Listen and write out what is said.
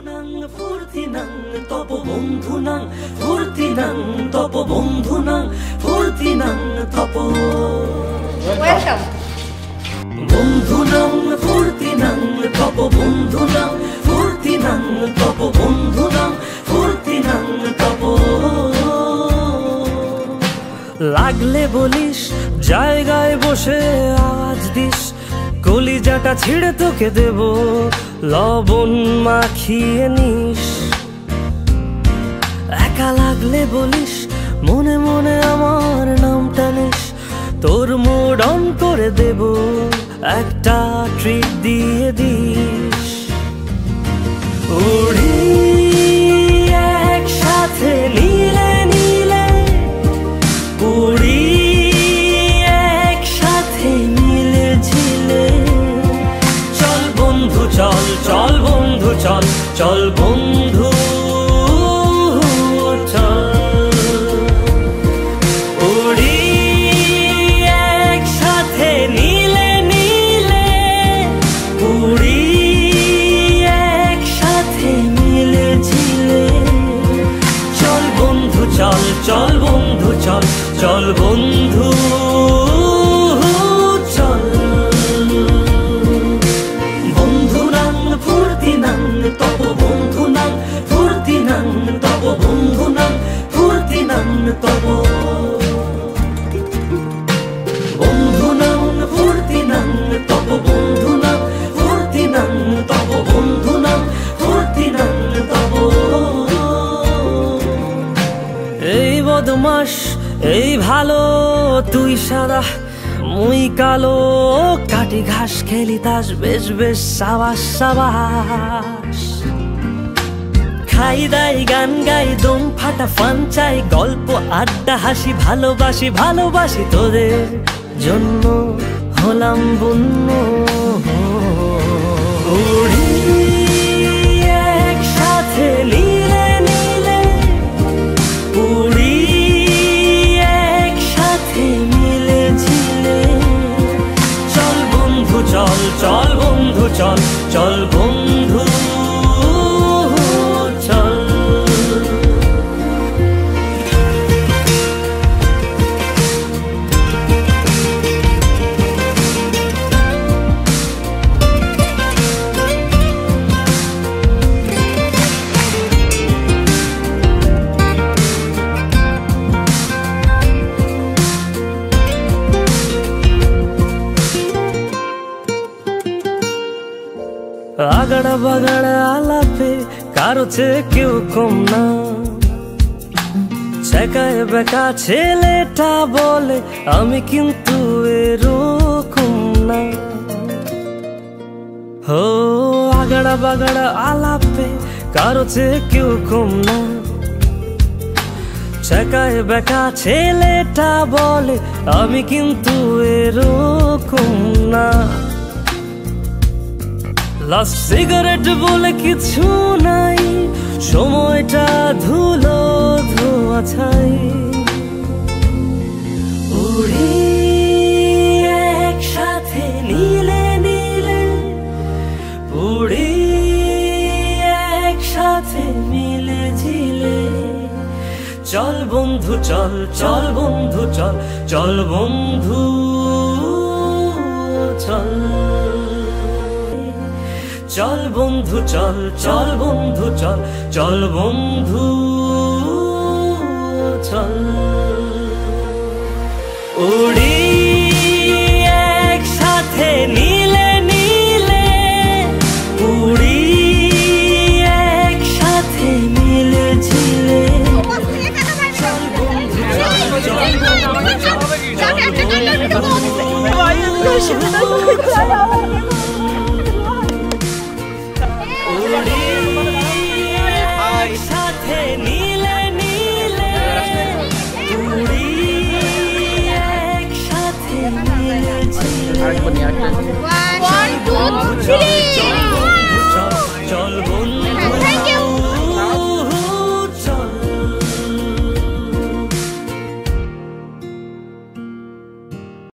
নাং ফুর্তি নাং তব বন্ধু নাং ফুর্তি নাং তব বন্ধু নাং ফুর্তি নাং তব বন্ধু নাং ফুর্তি নাং তব বন্ধু নাং ফুর্তি নাং তব বন্ধু নাং ফুর্তি নাং তব লাগলে বলিস জায়গায় বসে আওয়াজ দিস কলিজাটা ছিঁড়ে তোকে দেব লবণ মাখিয়ে নিস একা লাগলে বলিস মনে মনে আমার নামটা নিস তোর মুড অন করে দেব একটা ট্রিট দিয়ে দিস উড়ি একসাথে নীলে নীলে উড়ি একসাথে মিলে ঝিলে চল বন্ধু চল চল বন্ধু চল চল বন্ধু চল উড়ি একসাথে নীলে নীলে উড়ি একসাথে মিলে ঝিলে চল বন্ধু চল চল বন্ধু চল চল বন্ধু চল বন্ধু নাং ফুর্তি নাং তব বন্ধু নাং ফুর্তি নাং তব বন্ধু নাং ফুর্তি নাং তব বন্ধু নাং ফুর্তি নাং তব বন্ধু নাং ফুর্তি নাং তব বন্ধু নাং ফুর্তি নাং তব এই বদমাস এই ভালো তুই সাদা মুই কালো কাটি ঘাস খেলি তাস বেশ বেশ সাবাস সাবাস খাই দাই গান গাই দম ফাটা ফান চাই গল্প আড্ডা হাসি ভালোবাসি ভালোবাসি তোদের জন্য হলাম বন্য উড়ি একসাথে নীলে নীলে উড়ি একসাথে মিলে ঝিলে চল বন্ধু চল চল বন্ধু চল চল বন্ধু চল আগাড়া বাগাড়া আলাপে কারো চেয়ে কেউ কম না ছেকায় বেকা ছেলেটা বলে আমি কিন্তু এরকম না হো আগাড়া বাগাড়া আলাপে কারো চেয়ে কেউ কম না ছেকায় বেকা ছেলেটা বলে আমি কিন্তু এরকম না লাস্ট সিগারেট বলে কিছু নাই সময়টা ধুলো ধোয়া ছাই উড়ি একসাথে নীলে নীলে উড়ি একসাথে মিলে ঝিলে চল বন্ধু চল চল বন্ধু চল চল বন্ধু চল চল বন্ধু চল চল বন্ধু চল চল বন্ধু চল উড়ি একসাথে নীলে নীলে উড়ি একসাথে মিলে ঝিলে চল বন্ধু চল একসাথে নীলে নীলে উড়ি একসাথে মিলে ঝিলে 1 2 3